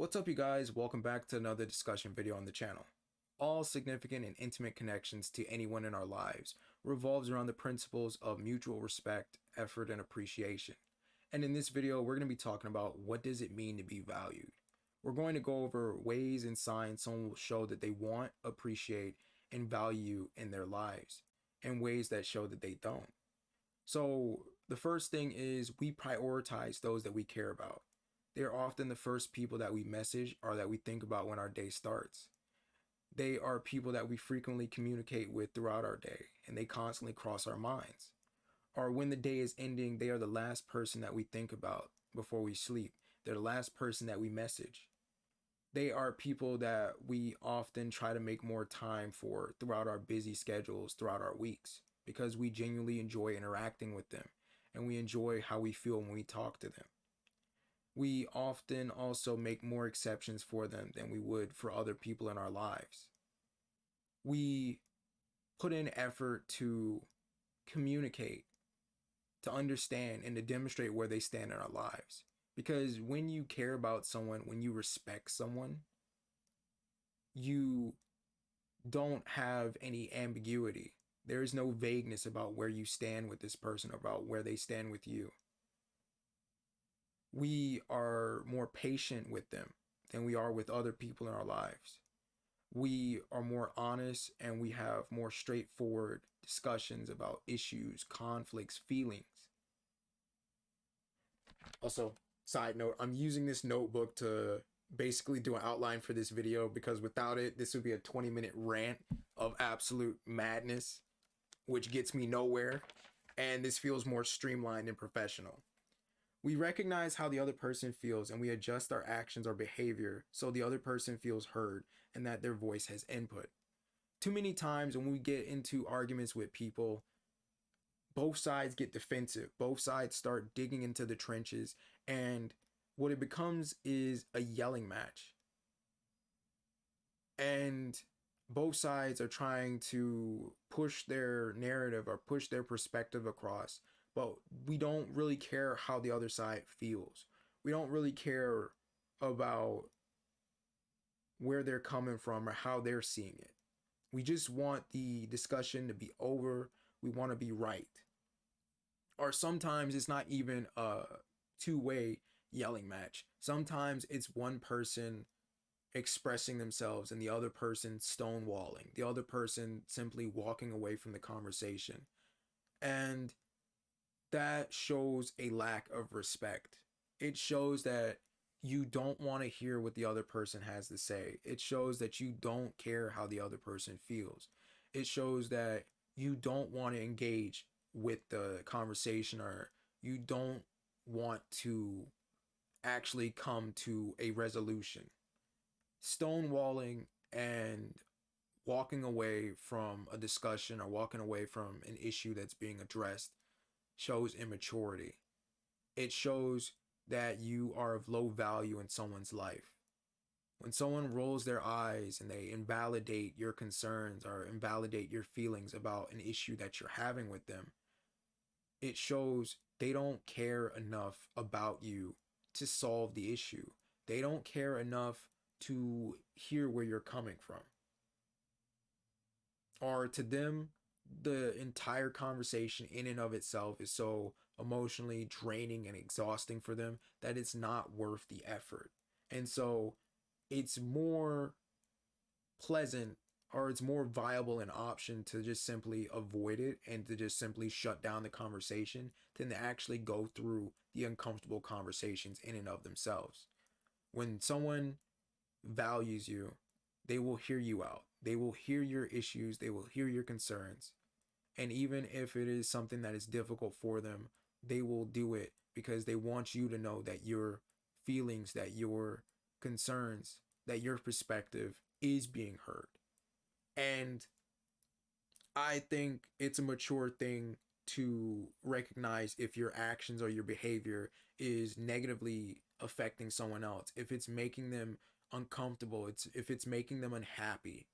What's up, you guys? Welcome back to another discussion video on the channel. All significant and intimate connections to anyone in our lives revolves around the principles of mutual respect, effort, and appreciation. And in this video, we're going to be talking about what does it mean to be valued. We're going to go over ways and signs someone will show that they want, appreciate, and value in their lives, and ways that show that they don't. So the first thing is we prioritize those that we care about. They're often the first people that we message or that we think about when our day starts. They are people that we frequently communicate with throughout our day, and they constantly cross our minds. Or when the day is ending, they are the last person that we think about before we sleep. They're the last person that we message. They are people that we often try to make more time for throughout our busy schedules, throughout our weeks, because we genuinely enjoy interacting with them and we enjoy how we feel when we talk to them. We often also make more exceptions for them than we would for other people in our lives. We put in effort to communicate, to understand, and to demonstrate where they stand in our lives. Because when you care about someone, when you respect someone, you don't have any ambiguity. There is no vagueness about where you stand with this person, about where they stand with you. We are more patient with them than we are with other people in our lives. We are more honest and we have more straightforward discussions about issues, conflicts, feelings. Also, side note, I'm using this notebook to basically do an outline for this video because without it, this would be a 20-minute rant of absolute madness, which gets me nowhere. And this feels more streamlined and professional. We recognize how the other person feels and we adjust our actions or behavior so the other person feels heard and that their voice has input. Too many times when we get into arguments with people, both sides get defensive. Both sides start digging into the trenches, and what it becomes is a yelling match. And both sides are trying to push their narrative or push their perspective across, but we don't really care how the other side feels. We don't really care about where they're coming from or how they're seeing it. We just want the discussion to be over. We want to be right. Or sometimes it's not even a two-way yelling match. Sometimes it's one person expressing themselves and the other person stonewalling, the other person simply walking away from the conversation. And that shows a lack of respect. It shows that you don't want to hear what the other person has to say. It shows that you don't care how the other person feels. It shows that you don't want to engage with the conversation, or you don't want to actually come to a resolution. Stonewalling and walking away from a discussion or walking away from an issue that's being addressed shows immaturity. It shows that you are of low value in someone's life. When someone rolls their eyes and they invalidate your concerns or invalidate your feelings about an issue that you're having with them, it shows they don't care enough about you to solve the issue. They don't care enough to hear where you're coming from. Or to them, the entire conversation in and of itself is so emotionally draining and exhausting for them that it's not worth the effort. And so it's more pleasant, or it's more viable an option to just simply avoid it and to just simply shut down the conversation than to actually go through the uncomfortable conversations in and of themselves. When someone values you, they will hear you out. They will hear your issues. They will hear your concerns. And even if it is something that is difficult for them, they will do it because they want you to know that your feelings, that your concerns, that your perspective is being heard. And I think it's a mature thing to recognize if your actions or your behavior is negatively affecting someone else, if it's making them uncomfortable, if it's making them unhappy.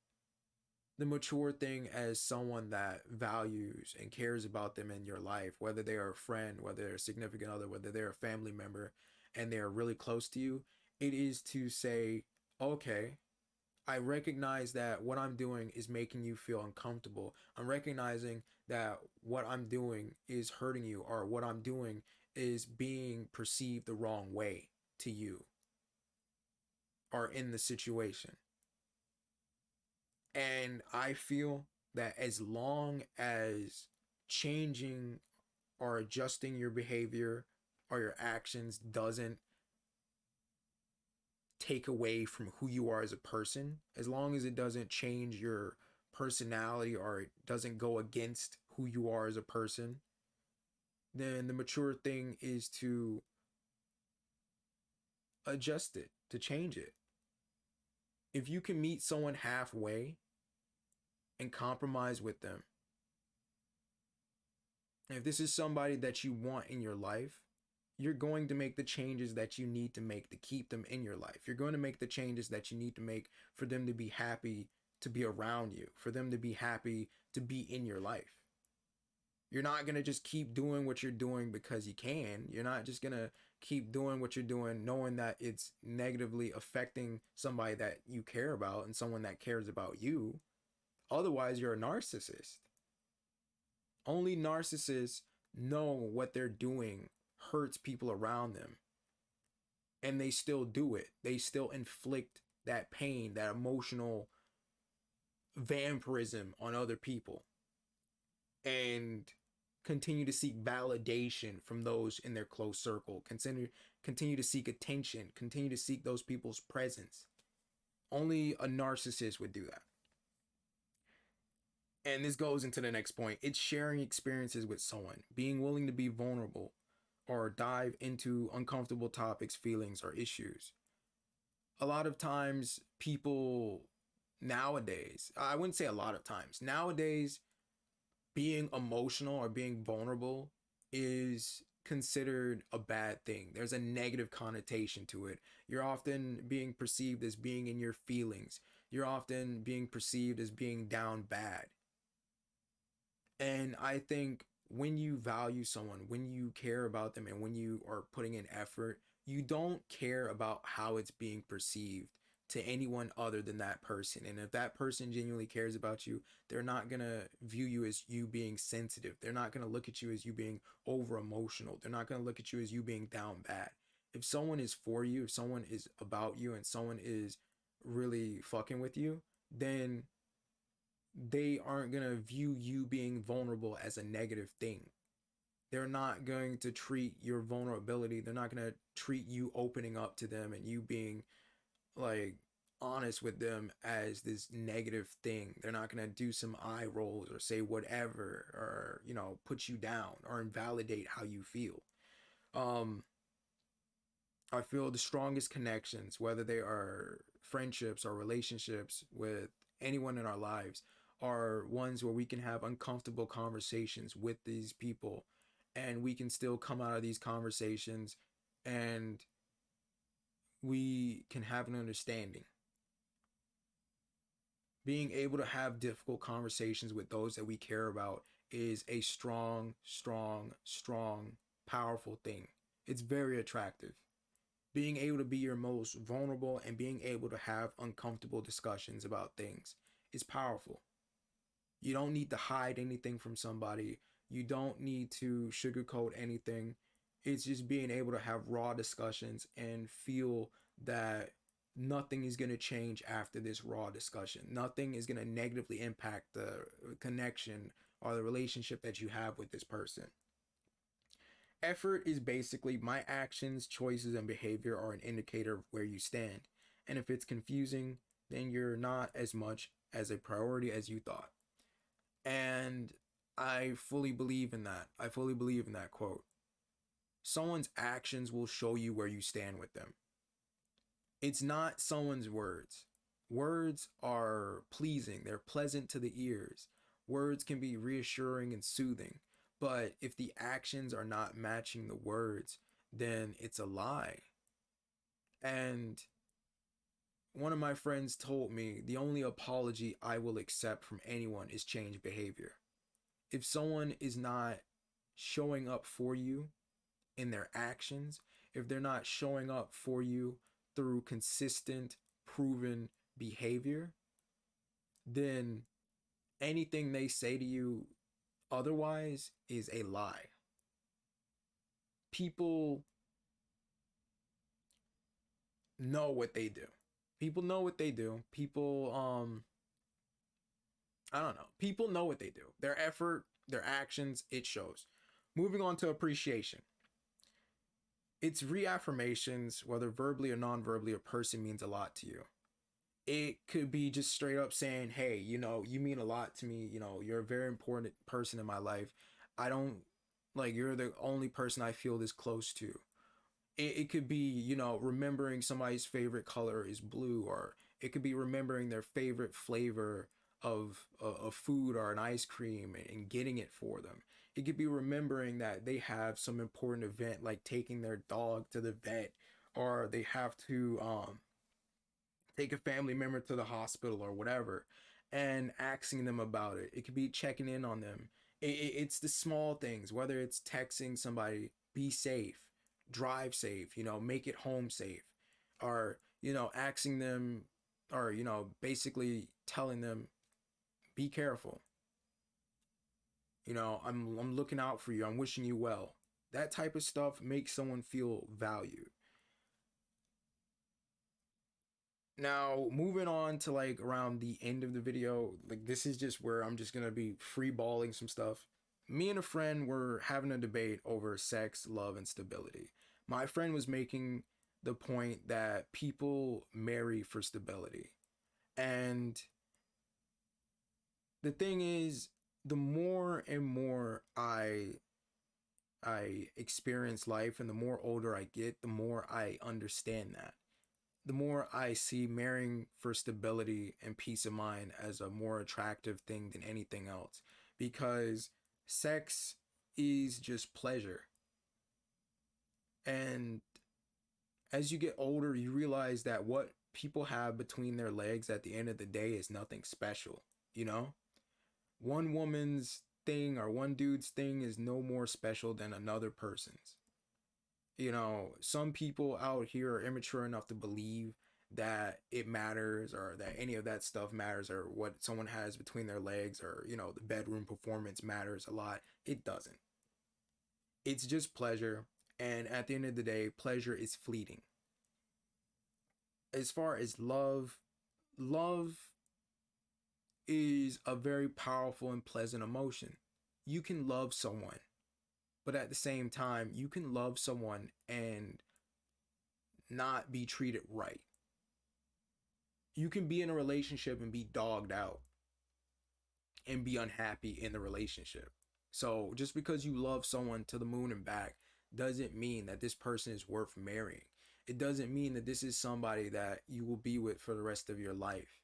The mature thing as someone that values and cares about them in your life, whether they are a friend, whether they're a significant other, whether they're a family member, and they're really close to you, It is to say, okay, I recognize that what I'm doing is making you feel uncomfortable. I'm recognizing that what I'm doing is hurting you, or what I'm doing is being perceived the wrong way to you or in the situation. And I feel that as long as changing or adjusting your behavior or your actions doesn't take away from who you are as a person, as long as it doesn't change your personality or it doesn't go against who you are as a person, then the mature thing is to adjust it, to change it. If you can meet someone halfway and compromise with them, if this is somebody that you want in your life, you're going to make the changes that you need to make to keep them in your life. You're going to make the changes that you need to make for them to be happy to be around you, for them to be happy to be in your life. You're not going to just keep doing what you're doing because you can. You're not just going to keep doing what you're doing knowing that it's negatively affecting somebody that you care about and someone that cares about you. Otherwise, you're a narcissist. Only narcissists know what they're doing hurts people around them, and they still do it. They still inflict that pain, that emotional vampirism on other people, and continue to seek validation from those in their close circle. Continue to seek attention, continue to seek those people's presence. Only a narcissist would do that. And this goes into the next point. It's sharing experiences with someone, being willing to be vulnerable or dive into uncomfortable topics, feelings, or issues. A lot of times, people nowadays, I wouldn't say a lot of times, nowadays, being emotional or being vulnerable is considered a bad thing. There's a negative connotation to it. You're often being perceived as being in your feelings. You're often being perceived as being down bad. And I think when you value someone, when you care about them, and when you are putting in effort, you don't care about how it's being perceived to anyone other than that person. And if that person genuinely cares about you, they're not going to view you as you being sensitive. They're not going to look at you as you being over emotional. They're not going to look at you as you being down bad. If someone is for you, if someone is about you, and someone is really fucking with you, then they aren't going to view you being vulnerable as a negative thing. They're not going to treat your vulnerability, they're not going to treat you opening up to them and you being like honest with them as this negative thing. They're not going to do some eye rolls or say whatever, or put you down or invalidate how you feel. um I feel the strongest connections, whether they are friendships or relationships with anyone in our lives, are ones where we can have uncomfortable conversations with these people, and we can still come out of these conversations and we can have an understanding. Being able to have difficult conversations with those that we care about is a strong, strong, strong, powerful thing. It's very attractive. Being able to be your most vulnerable and being able to have uncomfortable discussions about things is powerful. You don't need to hide anything from somebody. You don't need to sugarcoat anything. It's just being able to have raw discussions and feel that nothing is going to change after this raw discussion. Nothing is going to negatively impact the connection or the relationship that you have with this person. Effort is basically my actions, choices, and behavior are an indicator of where you stand. And if it's confusing, then you're not as much as a priority as you thought. And I fully believe in that. I fully believe in that quote. Someone's actions will show you where you stand with them. It's not someone's words. Words are pleasing, they're pleasant to the ears. Words can be reassuring and soothing. But if the actions are not matching the words, then it's a lie. And one of my friends told me the only apology I will accept from anyone is change behavior. If someone is not showing up for you in their actions, if they're not showing up for you through consistent, proven behavior, then anything they say to you otherwise is a lie. People know what they do. People know what they do. People I don't know. People know what they do. Their effort, their actions, it shows. Moving on to appreciation. It's reaffirmations, whether verbally or non-verbally, a person means a lot to you. It could be just straight up saying, hey, you mean a lot to me. You're a very important person in my life. I don't like, you're the only person I feel this close to. It could be, remembering somebody's favorite color is blue, or it could be remembering their favorite flavor of food or an ice cream and getting it for them. It could be remembering that they have some important event like taking their dog to the vet, or they have to take a family member to the hospital or whatever, and asking them about it. It could be checking in on them. It's the small things, whether it's texting somebody, be safe, drive safe, make it home safe, or, asking them, or, basically telling them, be careful. I'm looking out for you. I'm wishing you well. That type of stuff makes someone feel valued. Now, moving on to like around the end of the video, like this is just where I'm just gonna be free balling some stuff. Me and a friend were having a debate over sex, love, and stability. My friend was making the point that people marry for stability. And the thing is, the more and more I experience life and the more older I get, the more I understand that. The more I see marrying for stability and peace of mind as a more attractive thing than anything else, because sex is just pleasure. And as you get older, you realize that what people have between their legs at the end of the day is nothing special, you know? One woman's thing or one dude's thing is no more special than another person's. Some people out here are immature enough to believe that it matters, or that any of that stuff matters, or what someone has between their legs, or, the bedroom performance matters a lot. It doesn't. It's just pleasure. And at the end of the day, pleasure is fleeting. As far as love, love is a very powerful and pleasant emotion. You can love someone, but at the same time, you can love someone and not be treated right. You can be in a relationship and be dogged out and be unhappy in the relationship. So just because you love someone to the moon and back doesn't mean that this person is worth marrying. It doesn't mean that this is somebody that you will be with for the rest of your life.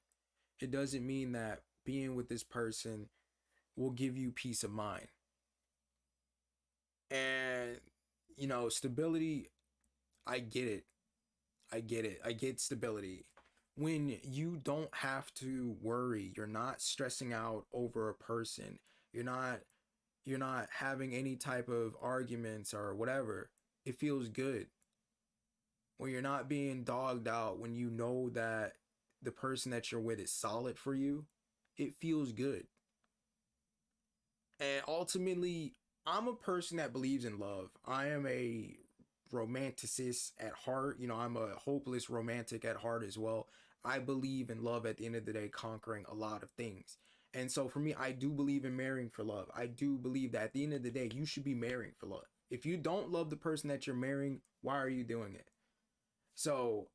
It doesn't mean that being with this person will give you peace of mind. And, stability, I get it. I get it. I get stability. When you don't have to worry, you're not stressing out over a person. You're not having any type of arguments or whatever. It feels good. When you're not being dogged out, when you know that the person that you're with is solid for you, it feels good. And ultimately, I'm a person that believes in love. I am a romanticist at heart. I'm a hopeless romantic at heart as well. I believe in love at the end of the day conquering a lot of things. And so for me, I do believe in marrying for love. I do believe that at the end of the day, you should be marrying for love. If you don't love the person that you're marrying, why are you doing it? So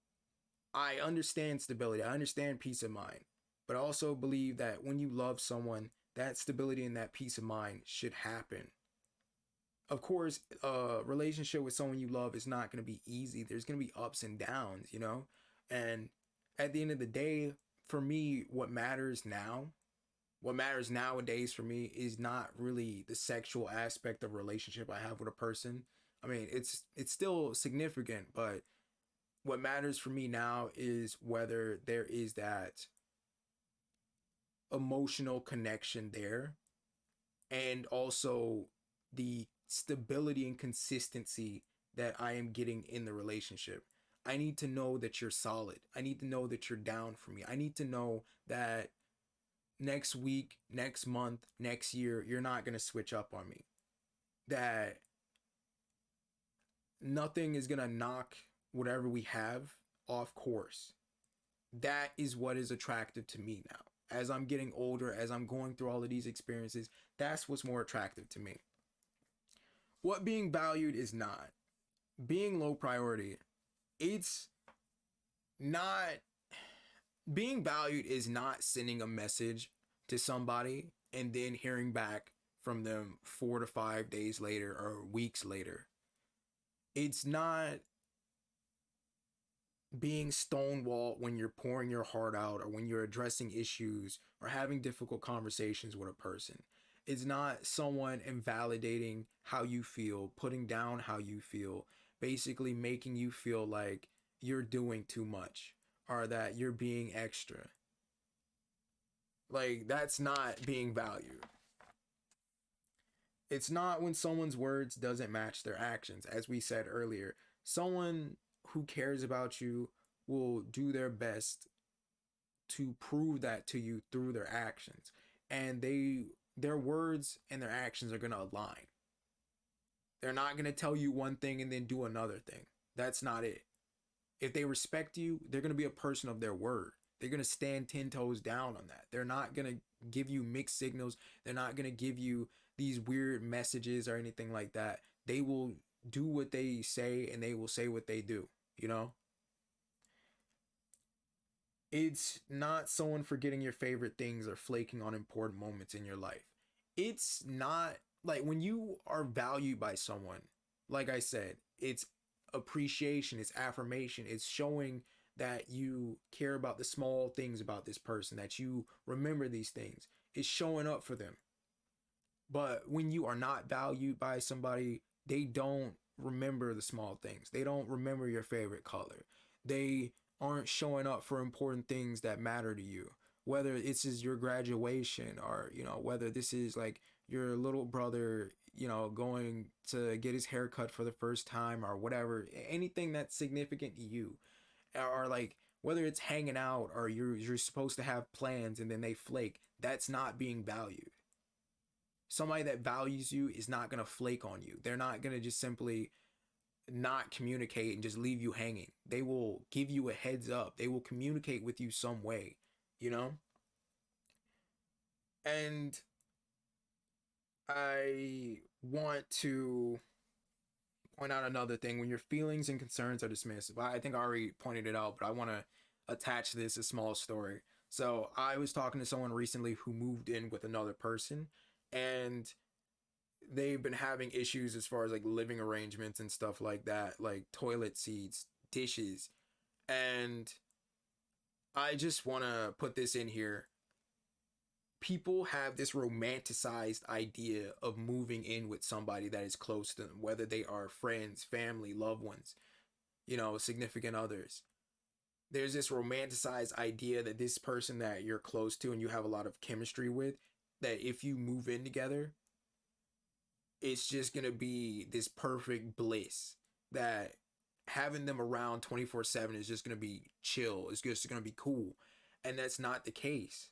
I understand stability. I understand peace of mind. But I also believe that when you love someone, that stability and that peace of mind should happen. Of course, a relationship with someone you love is not going to be easy. There's going to be ups and downs. And at the end of the day, for me, what matters nowadays for me is not really the sexual aspect of a relationship I have with a person. I mean, it's still significant, but what matters for me now is whether there is that emotional connection there, and also the stability and consistency that I am getting in the relationship. I need to know that you're solid. I need to know that you're down for me. I need to know that next week, next month, next year, you're not going to switch up on me. That nothing is going to knock whatever we have off course. That is what is attractive to me now. As I'm getting older, as I'm going through all of these experiences, that's what's more attractive to me. What being valued is not. Being low priority, it's not. Being valued is not sending a message to somebody and then hearing back from them 4 to 5 days later or weeks later. It's not being stonewalled when you're pouring your heart out or when you're addressing issues or having difficult conversations with a person. It's not someone invalidating how you feel, putting down how you feel, basically making you feel like you're doing too much or that you're being extra. Like, that's not being valued. It's not when someone's words doesn't match their actions. As we said earlier, someone who cares about you will do their best to prove that to you through their actions. And their words and their actions are going to align. They're not going to tell you one thing and then do another thing. That's not it. If they respect you, they're going to be a person of their word. They're going to stand 10 toes down on that. They're not going to give you mixed signals. They're not going to give you these weird messages or anything like that. They will do what they say and they will say what they do, you know? It's not someone forgetting your favorite things or flaking on important moments in your life. It's not like when you are valued by someone, like I said, it's appreciation, it's affirmation, it's showing that you care about the small things about this person, that you remember these things. It's showing up for them. But when you are not valued by somebody, they don't remember the small things. They don't remember your favorite color. They aren't showing up for important things that matter to you. Whether this is your graduation or, whether this is like your little brother, going to get his hair cut for the first time or whatever, anything that's significant to you. Or like whether it's hanging out or you're supposed to have plans and then they flake, that's not being valued. Somebody that values you is not going to flake on you. They're not going to just simply not communicate and just leave you hanging. They will give you a heads up. They will communicate with you some way, you know? And I want to point out another thing. When your feelings and concerns are dismissed, I think I already pointed it out, but I want to attach this a small story. So I was talking to someone recently who moved in with another person, and they've been having issues as far as like living arrangements and stuff like that, like toilet seats, dishes. And I just want to put this in here. People have this romanticized idea of moving in with somebody that is close to them, whether they are friends, family, loved ones, significant others. There's this romanticized idea that this person that you're close to and you have a lot of chemistry with, that if you move in together, it's just going to be this perfect bliss, that having them around 24/7 is just going to be chill. It's just going to be cool. And that's not the case.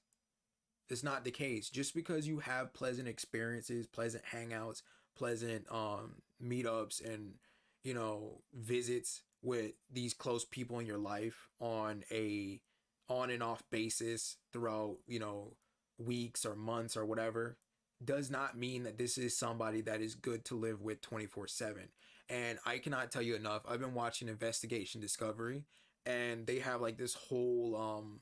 It's not the case. Just because you have pleasant experiences, pleasant hangouts, pleasant meetups and visits with these close people in your life on a on and off basis throughout, weeks or months or whatever, does not mean that this is somebody that is good to live with 24/7. And I cannot tell you enough. I've been watching Investigation Discovery, and they have like this whole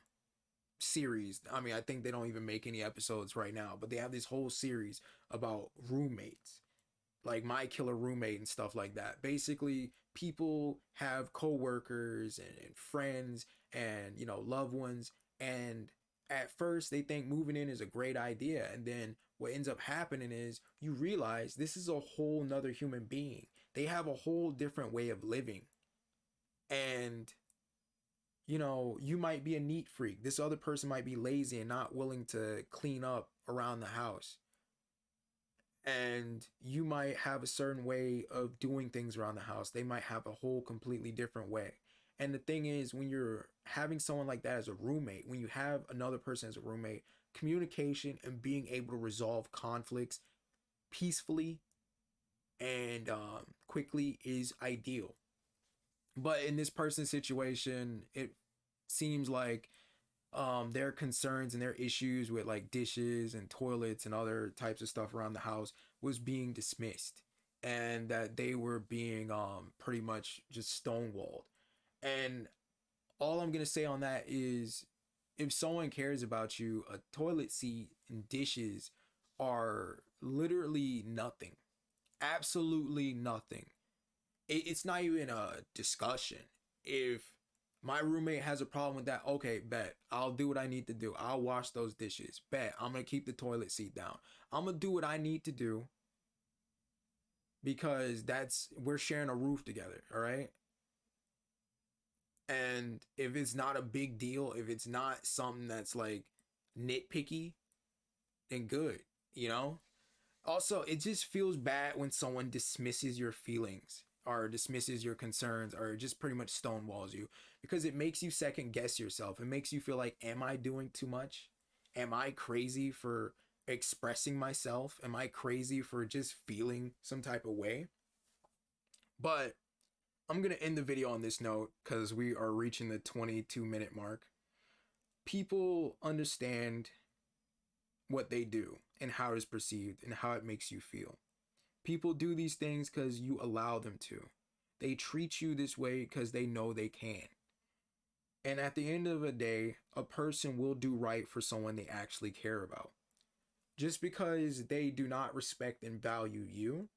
series. I mean, I think they don't even make any episodes right now, but they have this whole series about roommates, like My Killer Roommate and stuff like that. Basically, people have coworkers and friends and loved ones, and at first they think moving in is a great idea, and then what ends up happening is you realize this is a whole nother human being. They have a whole different way of living, and you might be a neat freak. This other person might be lazy and not willing to clean up around the house. And you might have a certain way of doing things around the house. They might have a whole completely different way. And the thing is, when you're having someone like that as a roommate, when you have another person as a roommate, communication and being able to resolve conflicts peacefully and quickly is ideal. But in this person's situation, it seems like their concerns and their issues with like dishes and toilets and other types of stuff around the house was being dismissed, and that they were being pretty much just stonewalled. And all I'm gonna say on that is, if someone cares about you, a toilet seat and dishes are literally nothing, absolutely nothing. It's not even a discussion. If my roommate has a problem with that, okay, bet. I'll do what I need to do. I'll wash those dishes. Bet. I'm going to keep the toilet seat down. I'm going to do what I need to do because we're sharing a roof together, all right? And if it's not a big deal, if it's not something that's like nitpicky, then good, you know? Also, it just feels bad when someone dismisses your feelings or dismisses your concerns or just pretty much stonewalls you, because it makes you second guess yourself. It makes you feel like, am I doing too much? Am I crazy for expressing myself? Am I crazy for just feeling some type of way? But I'm going to end the video on this note because we are reaching the 22-minute mark. People understand what they do and how it is perceived and how it makes you feel. People do these things because you allow them to. They treat you this way because they know they can. And at the end of the day, a person will do right for someone they actually care about. Just because they do not respect and value you,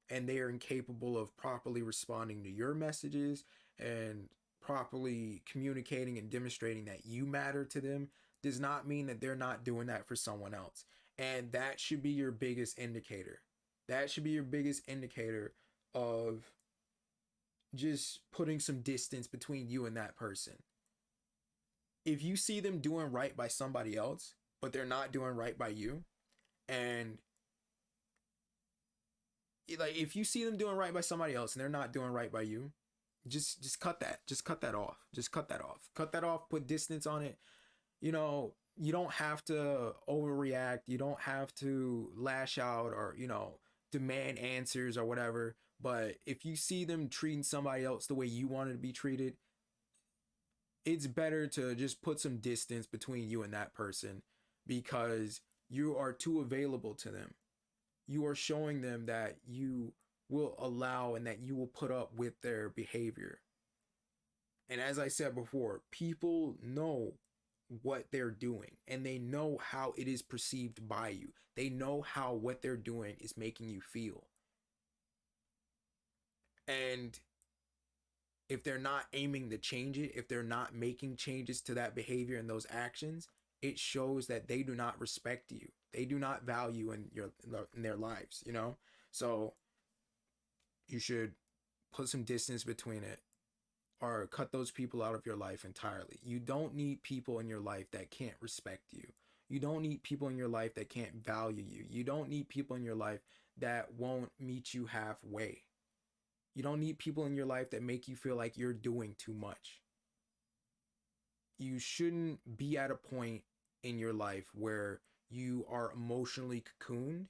and they are incapable of properly responding to your messages and properly communicating and demonstrating that you matter to them, does not mean that they're not doing that for someone else. And that should be your biggest indicator. That should be your biggest indicator of just putting some distance between you and that person. If you see them doing right by somebody else, but they're not doing right by you, and like if you see them doing right by somebody else and they're not doing right by you, just cut that. Just cut that off. Just cut that off. Cut that off, put distance on it. You know, you don't have to overreact. You don't have to lash out or, demand answers or whatever. But if you see them treating somebody else the way you wanted to be treated, it's better to just put some distance between you and that person, because you are too available to them. You are showing them that you will allow and that you will put up with their behavior. And as I said before, people know what they're doing and they know how it is perceived by you. They know how what they're doing is making you feel. And if they're not aiming to change it, if they're not making changes to that behavior and those actions, it shows that they do not respect you. They do not value in their lives, So you should put some distance between it or cut those people out of your life entirely. You don't need people in your life that can't respect you. You don't need people in your life that can't value you. You don't need people in your life that won't meet you halfway. You don't need people in your life that make you feel like you're doing too much. You shouldn't be at a point in your life where you are emotionally cocooned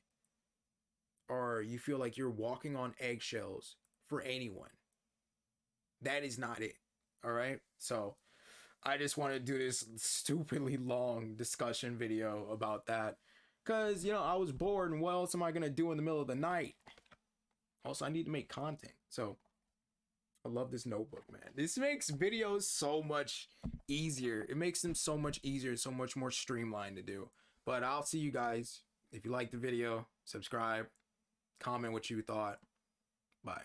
or you feel like you're walking on eggshells for anyone. That is not it. All right. So I just want to do this stupidly long discussion video about that because, I was bored, and what else am I going to do in the middle of the night? Also, I need to make content. So I love this notebook, man. This makes videos so much easier. It makes them so much easier, so much more streamlined to do. But I'll see you guys. If you liked the video, subscribe, comment what you thought. Bye.